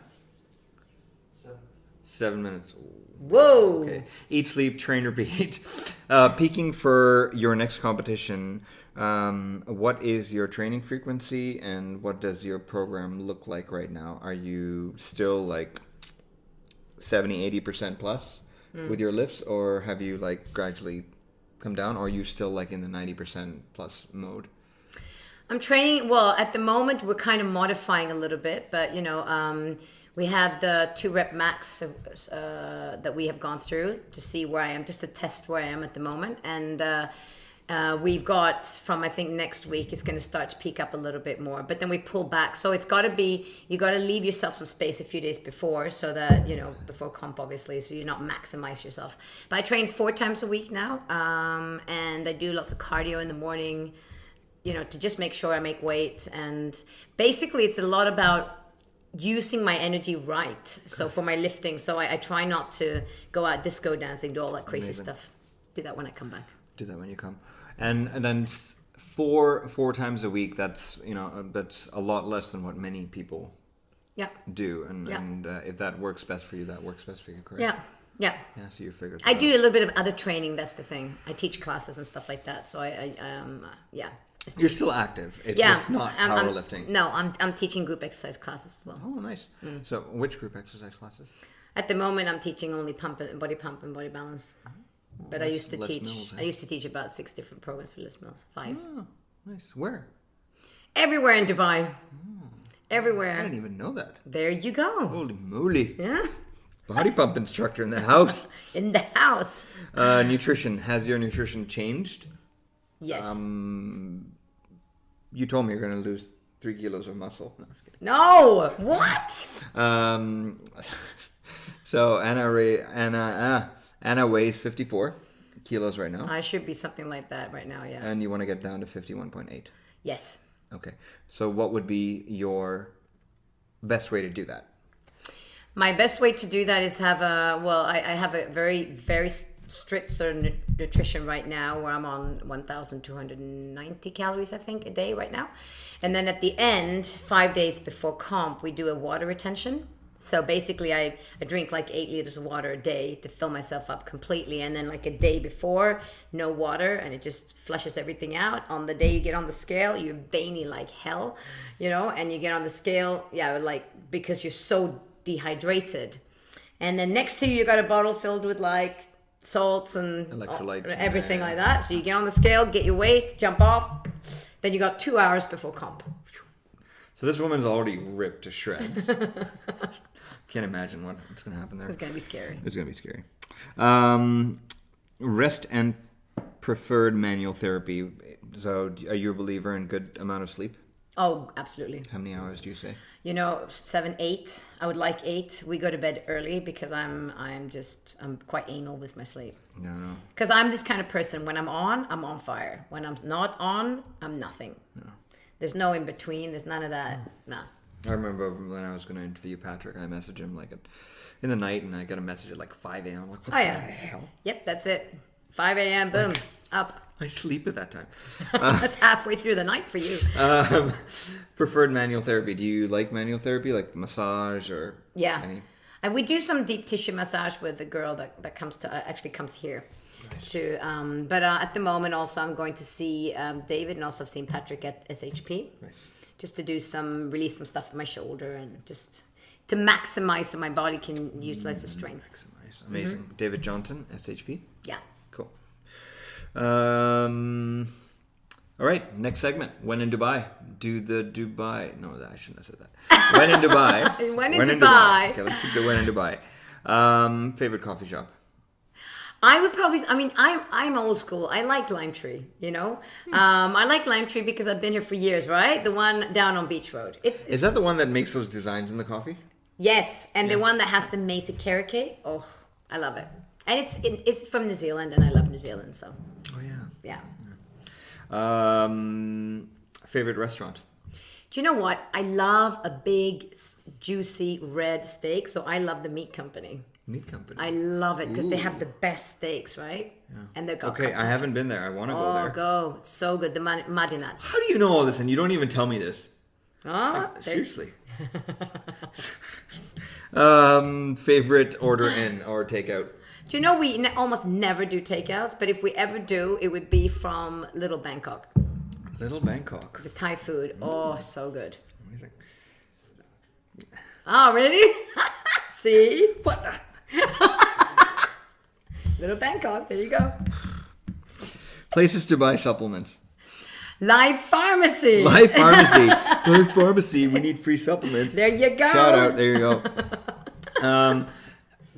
[SPEAKER 1] 7 minutes.
[SPEAKER 3] Whoa.
[SPEAKER 1] Okay. Eat, Sleep, Train, Repeat. Peaking for your next competition, what is your training frequency and what does your program look like right now? Are you still like 70-80% plus with your lifts, or have you like gradually come down, or are you still like in the 90% plus mode?
[SPEAKER 3] I'm training. Well, at the moment we're kind of modifying a little bit, but you know, we have the 2 rep max that we have gone through to see where I am, just to test where I am at the moment, and we've got from I think next week it's going to start to peak up a little bit more, but then we pull back. So it's got to be, you got to leave yourself some space a few days before, so that, you know, before comp obviously, so you're not maximize yourself. But I train 4 times a week now, and I do lots of cardio in the morning, you know, to just make sure I make weight. And basically it's a lot about using my energy right. So for my lifting, so I try not to go out disco dancing, do all that crazy stuff. Do that when I come back.
[SPEAKER 1] Do that when you come. And then 4 times a week, that's, you know, that's a lot less than what many people do. And if that works best for you, that works best for you, correct?
[SPEAKER 3] Yeah,
[SPEAKER 1] so you figured
[SPEAKER 3] I do a little bit of other training, that's the thing. I teach classes and stuff like that. So
[SPEAKER 1] You're still active. It's
[SPEAKER 3] Yeah,
[SPEAKER 1] just not
[SPEAKER 3] I'm-
[SPEAKER 1] powerlifting.
[SPEAKER 3] I'm teaching group exercise classes as well.
[SPEAKER 1] Oh, nice. So, which group exercise classes?
[SPEAKER 3] At the moment, I'm teaching only pump and body balance. But I
[SPEAKER 1] Les-
[SPEAKER 3] used to
[SPEAKER 1] Les
[SPEAKER 3] teach.
[SPEAKER 1] Mills, eh?
[SPEAKER 3] I used to teach about 6 different programs for Les Mills. 5.
[SPEAKER 1] Oh, nice. Where?
[SPEAKER 3] Everywhere in Dubai.
[SPEAKER 1] I
[SPEAKER 3] Everywhere.
[SPEAKER 1] didn't even know that.
[SPEAKER 3] There you go.
[SPEAKER 1] Holy moly.
[SPEAKER 3] Yeah.
[SPEAKER 1] Body pump instructor in the house.
[SPEAKER 3] In the house.
[SPEAKER 1] Nutrition. Has your nutrition changed?
[SPEAKER 3] Yes.
[SPEAKER 1] You told me you're going to lose 3 kilos of muscle. No, I'm just kidding.
[SPEAKER 3] No. What?
[SPEAKER 1] So Anna weighs 54 kilos right now.
[SPEAKER 3] I should be something like that right now. Yeah.
[SPEAKER 1] And you want to get down to 51.8.
[SPEAKER 3] Yes.
[SPEAKER 1] Okay. So what would be your best way to do that?
[SPEAKER 3] My best way to do that is have I have a very, very strict sort of nutrition right now where I'm on 1,290 calories, I think, a day right now. And then at the end, 5 days before comp, we do a water retention. So basically I drink like 8 liters of water a day to fill myself up completely. And then like a day before, no water, and it just flushes everything out. On the day you get on the scale, you're veiny like hell, and you get on the scale, like, because you're so dehydrated. And then next to you got a bottle filled with like salts and
[SPEAKER 1] Electrolytes,
[SPEAKER 3] everything like that. So you get on the scale, get your weight, jump off. Then you got 2 hours before comp.
[SPEAKER 1] So this woman's already ripped to shreds. Can't imagine what's going to happen there.
[SPEAKER 3] It's gonna be scary.
[SPEAKER 1] It's going to be scary. Rest and preferred manual therapy. So are you a believer in good amount of sleep?
[SPEAKER 3] Oh, absolutely.
[SPEAKER 1] How many hours do you say?
[SPEAKER 3] 7, 8. I would like 8. We go to bed early because I'm quite anal with my sleep.
[SPEAKER 1] No.
[SPEAKER 3] Because I'm this kind of person. When I'm on fire. When I'm not on, I'm nothing.
[SPEAKER 1] No.
[SPEAKER 3] There's no in between. There's none of that. No.
[SPEAKER 1] I remember when I was going to interview Patrick, I messaged him in the night, and I got a message at like 5 a.m. I'm like, what the hell?
[SPEAKER 3] Yep, that's it. 5 a.m. Boom, up.
[SPEAKER 1] I sleep at that time.
[SPEAKER 3] That's halfway through the night for you.
[SPEAKER 1] Preferred manual therapy. Do you like manual therapy, like massage or any?
[SPEAKER 3] And we do some deep tissue massage with the girl that comes to actually comes here. Nice. But at the moment also I'm going to see David, and also I've seen Patrick at SHP.
[SPEAKER 1] Nice.
[SPEAKER 3] Just to release some stuff in my shoulder and just to maximize so my body can utilize the strength.
[SPEAKER 1] Maximize. Amazing. Mm-hmm. David Johnson, SHP?
[SPEAKER 3] Yeah.
[SPEAKER 1] Cool. All right, next segment. When in Dubai? No, I shouldn't have said that. When in Dubai.
[SPEAKER 3] When in Dubai.
[SPEAKER 1] Okay, let's keep the when in Dubai. Favorite coffee shop?
[SPEAKER 3] I would probably, I'm old school. I like Limetree, I like Limetree because I've been here for years, right? The one down on Beach Road.
[SPEAKER 1] Is that the one that makes those designs in the coffee?
[SPEAKER 3] Yes, and the one that has the macy carrot cake. Oh, I love it. And it's from New Zealand, and I love New Zealand, so.
[SPEAKER 1] Oh,
[SPEAKER 3] Yeah.
[SPEAKER 1] Favorite restaurant?
[SPEAKER 3] Do you know what? I love a big, juicy red steak, so I love the Meat Company.
[SPEAKER 1] Meat Company.
[SPEAKER 3] I love it because they have the best steaks, right?
[SPEAKER 1] Yeah.
[SPEAKER 3] And they've got.
[SPEAKER 1] Okay, I haven't been there. I want to go there.
[SPEAKER 3] Oh, go! It's so good. The Madinat.
[SPEAKER 1] How do you know all this and you don't even tell me this?
[SPEAKER 3] Oh,
[SPEAKER 1] seriously. Favorite order in or takeout?
[SPEAKER 3] Do you know we almost never do takeouts, but if we ever do, it would be from Little Bangkok.
[SPEAKER 1] Little Bangkok.
[SPEAKER 3] The Thai food. Oh, so good.
[SPEAKER 1] Amazing.
[SPEAKER 3] Oh, really? See?
[SPEAKER 1] What?
[SPEAKER 3] Little Bangkok. There you go.
[SPEAKER 1] Places to buy supplements.
[SPEAKER 3] Live Pharmacy.
[SPEAKER 1] Live Pharmacy. Live Pharmacy. We need free supplements.
[SPEAKER 3] There you go.
[SPEAKER 1] Shout out. There you go.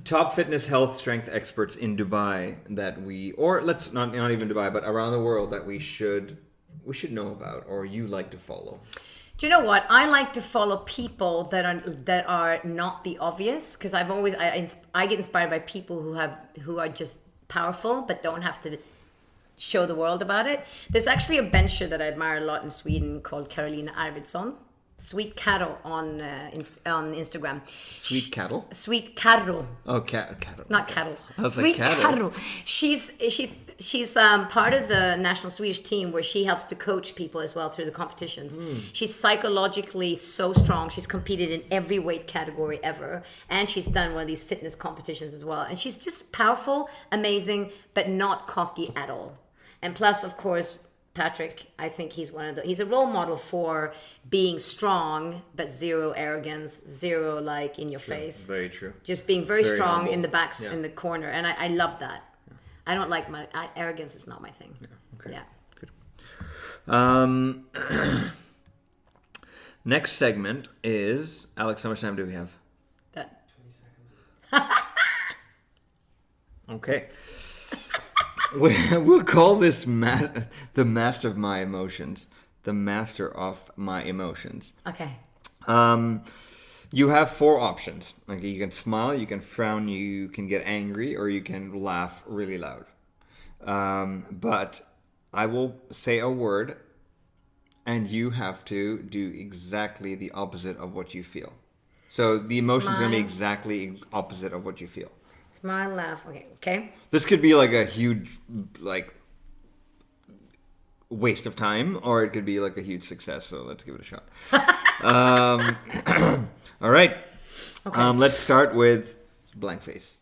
[SPEAKER 1] Top fitness, health, strength experts in Dubai that let's not even Dubai, but around the world that we should know about or you like to follow.
[SPEAKER 3] Do you know what? I like to follow people that are not the obvious, because I get inspired by people who are just powerful but don't have to show the world about it. There's actually a bencher that I admire a lot in Sweden called Carolina Arvidsson. Sweet Cattle on Instagram.
[SPEAKER 1] Sweet Cattle?
[SPEAKER 3] Sweet Cattle.
[SPEAKER 1] Oh, cattle.
[SPEAKER 3] Not cattle.
[SPEAKER 1] Sweet
[SPEAKER 3] Cattle. She's part of the national Swedish team where she helps to coach people as well through the competitions. She's psychologically so strong. She's competed in every weight category ever, and she's done one of these fitness competitions as well. And she's just powerful, amazing, but not cocky at all. And plus, of course, Patrick. I think he's he's a role model for being strong, but zero arrogance, zero like in your face.
[SPEAKER 1] Very true.
[SPEAKER 3] Just being very strong
[SPEAKER 1] humble.
[SPEAKER 3] in the backs,
[SPEAKER 1] Yeah.
[SPEAKER 3] in the corner. And I love that. Yeah. I don't like arrogance is not my thing.
[SPEAKER 1] Yeah. Okay.
[SPEAKER 3] Yeah.
[SPEAKER 1] Good. Next segment is, Alex, how much time do we have?
[SPEAKER 3] That
[SPEAKER 4] 20 seconds.
[SPEAKER 1] Okay. We'll call this the master of my emotions. The master of my emotions.
[SPEAKER 3] okay.
[SPEAKER 1] You have 4 options. Okay, you can smile, you can frown, you can get angry, or you can laugh really loud. But I will say a word, and you have to do exactly the opposite of what you feel. So the emotion's going to be
[SPEAKER 3] Smile.
[SPEAKER 1] exactly opposite of what you feel.
[SPEAKER 3] Smile, laugh. Okay.
[SPEAKER 1] This could be like a huge, like, waste of time, or it could be like a huge success. So let's give it a shot. All right.
[SPEAKER 3] Okay.
[SPEAKER 1] Let's start with blank face.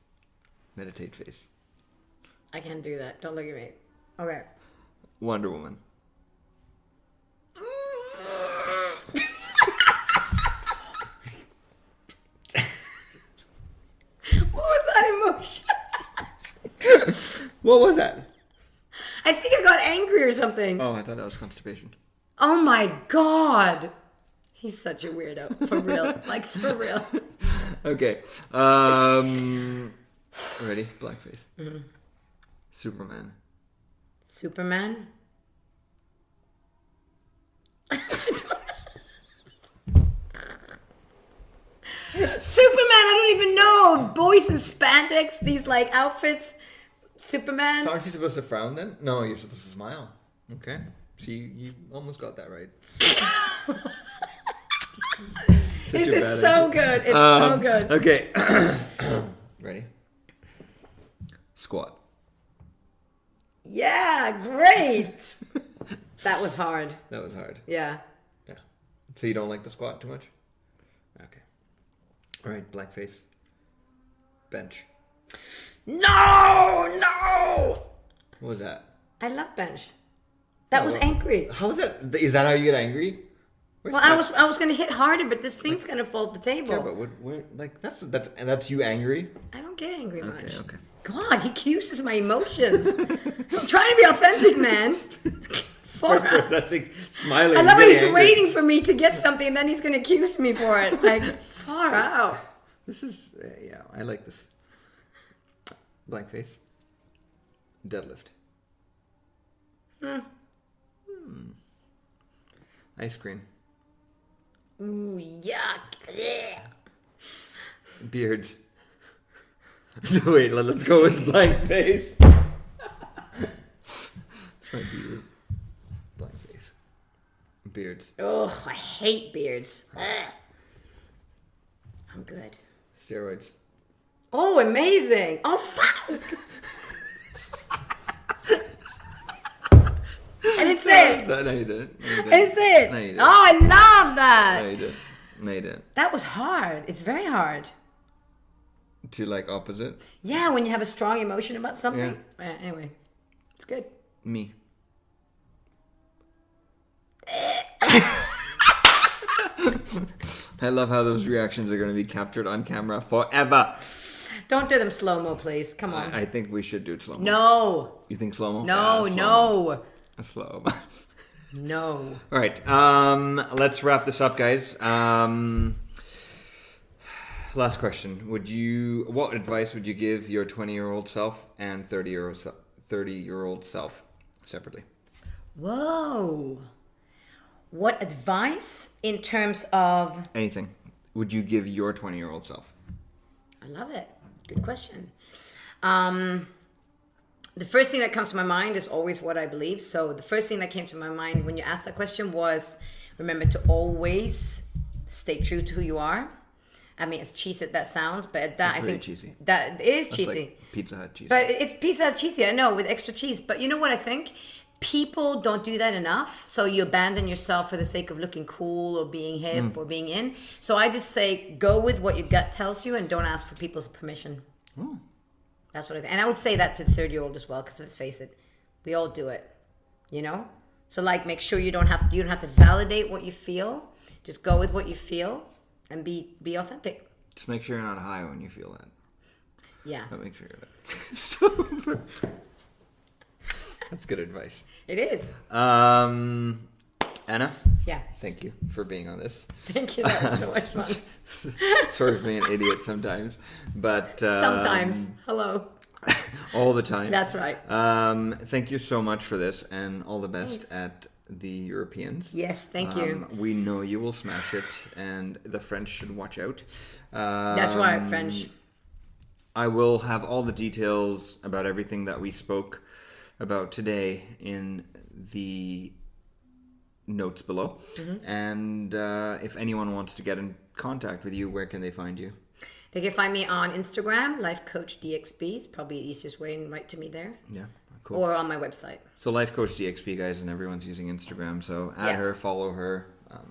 [SPEAKER 1] Meditate face.
[SPEAKER 3] I can't do that. Don't look at me. Okay.
[SPEAKER 1] Wonder Woman.
[SPEAKER 3] What was that emotion?
[SPEAKER 1] What was that?
[SPEAKER 3] I think I got angry or something.
[SPEAKER 1] Oh, I thought that was constipation.
[SPEAKER 3] Oh my god. He's such a weirdo. For real. Like, for real.
[SPEAKER 1] Okay. Ready? Blank face.
[SPEAKER 3] Mm-hmm.
[SPEAKER 1] Superman.
[SPEAKER 3] Superman? Superman, I don't even know. Boys in spandex, these like outfits. Superman.
[SPEAKER 1] So aren't you supposed to frown then? No, you're supposed to smile. Okay. So you almost got that right.
[SPEAKER 3] This is so good. It's so good.
[SPEAKER 1] Okay. Ready? Squat.
[SPEAKER 3] Yeah, great. That was hard.
[SPEAKER 1] That was hard.
[SPEAKER 3] Yeah.
[SPEAKER 1] Yeah. So you don't like the squat too much? Okay. All right, blank face. Bench.
[SPEAKER 3] No.
[SPEAKER 1] What was that?
[SPEAKER 3] I love bench. That was
[SPEAKER 1] well-
[SPEAKER 3] angry.
[SPEAKER 1] How is that? Is that how you get angry? Where's
[SPEAKER 3] Well, I was gonna hit harder, but this thing's gonna fall off the table.
[SPEAKER 1] Yeah, but like that's you angry?
[SPEAKER 3] I don't get angry much.
[SPEAKER 1] Okay.
[SPEAKER 3] God, he accuses my emotions. I'm trying to be authentic, man. Far out.
[SPEAKER 1] That's like smiling.
[SPEAKER 3] I love how
[SPEAKER 1] getting
[SPEAKER 3] he's
[SPEAKER 1] angry.
[SPEAKER 3] waiting for me to get something, and then he's gonna accuse me for it. Like, far out.
[SPEAKER 1] This is yeah, I like this. Blank face. Deadlift. Ice cream.
[SPEAKER 3] Ooh, yuck. Blech.
[SPEAKER 1] Beards. Wait, let's go with blank face. It's my beard. Blank face. Beards.
[SPEAKER 3] Oh, I hate beards. Ugh. I'm good.
[SPEAKER 1] Steroids.
[SPEAKER 3] Oh, amazing. Oh, fuck. I didn't say it.
[SPEAKER 1] No, you didn't. No, you
[SPEAKER 3] I
[SPEAKER 1] didn't.
[SPEAKER 3] didn't say it.
[SPEAKER 1] No, you didn't.
[SPEAKER 3] Oh, I love that.
[SPEAKER 1] No, you didn't. No, you didn't.
[SPEAKER 3] That was hard. It's very hard.
[SPEAKER 1] To like opposite.
[SPEAKER 3] Yeah, when you have a strong emotion about something. Anyway, it's good.
[SPEAKER 1] Me. I love how those reactions are going to be captured on camera forever.
[SPEAKER 3] Don't do them slow-mo, please. Come on.
[SPEAKER 1] I think we should do it slow mo.
[SPEAKER 3] No.
[SPEAKER 1] You think slow mo?
[SPEAKER 3] No, no.
[SPEAKER 1] Slow.
[SPEAKER 3] No.
[SPEAKER 1] All right. Let's wrap this up, guys. Last question. What advice would you give your 20-year-old self and 30-year-old self separately?
[SPEAKER 3] Whoa. What advice in terms of...
[SPEAKER 1] Anything. Would you give your 20-year-old self?
[SPEAKER 3] I love it. Good question. The first thing that comes to my mind is always what I believe. So the first thing that came to my mind when you asked that question was, remember to always stay true to who you are. I mean, as cheesy as that sounds, but
[SPEAKER 1] That's
[SPEAKER 3] I
[SPEAKER 1] really
[SPEAKER 3] think
[SPEAKER 1] cheesy.
[SPEAKER 3] that it is
[SPEAKER 1] That's
[SPEAKER 3] cheesy.
[SPEAKER 1] like Pizza Hut cheesy.
[SPEAKER 3] But it's Pizza Hut cheesy, I know, with extra cheese. But you know what I think? People don't do that enough. So you abandon yourself for the sake of looking cool or being hip or being in. So I just say, go with what your gut tells you and don't ask for people's permission. That's what I think. And I would say that to the 30-year-old as well, because let's face it, we all do it. You know? So like, make sure you don't have to validate what you feel. Just go with what you feel and be authentic.
[SPEAKER 1] Just make sure you're not high when you feel that.
[SPEAKER 3] Yeah.
[SPEAKER 1] But make sure you're not sober. That's good advice.
[SPEAKER 3] It is.
[SPEAKER 1] Anna?
[SPEAKER 3] Yeah.
[SPEAKER 1] Thank you for being on this.
[SPEAKER 3] Thank you. That was so much fun.
[SPEAKER 1] Sort of being an idiot sometimes, but
[SPEAKER 3] Sometimes. Hello.
[SPEAKER 1] all the time.
[SPEAKER 3] That's right.
[SPEAKER 1] Thank you so much for this, and all the best at the Europeans.
[SPEAKER 3] Yes, thank you.
[SPEAKER 1] We know you will smash it, and the French should watch out.
[SPEAKER 3] That's right, French.
[SPEAKER 1] I will have all the details about everything that we spoke about today in the notes below.
[SPEAKER 3] Mm-hmm.
[SPEAKER 1] And if anyone wants to get in contact with you, where can they find you?
[SPEAKER 3] They can find me on Instagram, Life Coach DXB. It's probably the easiest way, and write to me there.
[SPEAKER 1] Yeah, cool.
[SPEAKER 3] Or on my website.
[SPEAKER 1] So Life Coach DXP, guys, and everyone's using Instagram. So add her, follow her,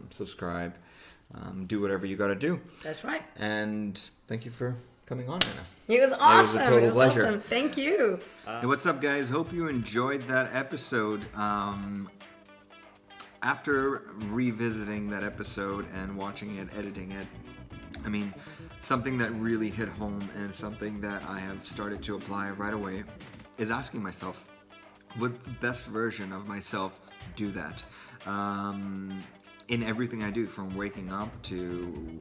[SPEAKER 1] subscribe, do whatever you got to do.
[SPEAKER 3] That's right.
[SPEAKER 1] And thank you for coming on, Anna.
[SPEAKER 3] It was awesome.
[SPEAKER 1] It was a total pleasure.
[SPEAKER 3] Awesome. Thank you.
[SPEAKER 1] Hey, what's up, guys? Hope you enjoyed that episode. After revisiting that episode and watching it, editing it, I mean, something that really hit home and something that I have started to apply right away is asking myself, would the best version of myself do that? In everything I do, from waking up to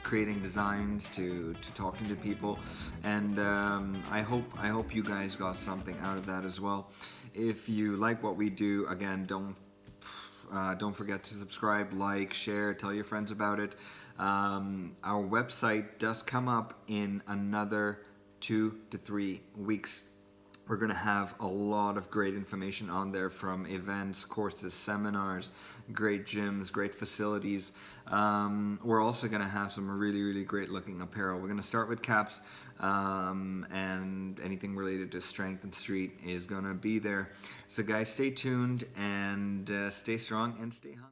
[SPEAKER 1] creating designs to talking to people, and I hope you guys got something out of that as well. If you like what we do, again, don't forget to subscribe, like, share, tell your friends about it. Our website does come up in another 2 to 3 weeks. We're going to have a lot of great information on there, from events, courses, seminars, great gyms, great facilities. We're also going to have some really, really great looking apparel. We're going to start with caps, and anything related to strength and street is going to be there. So guys, stay tuned and stay strong and stay hungry.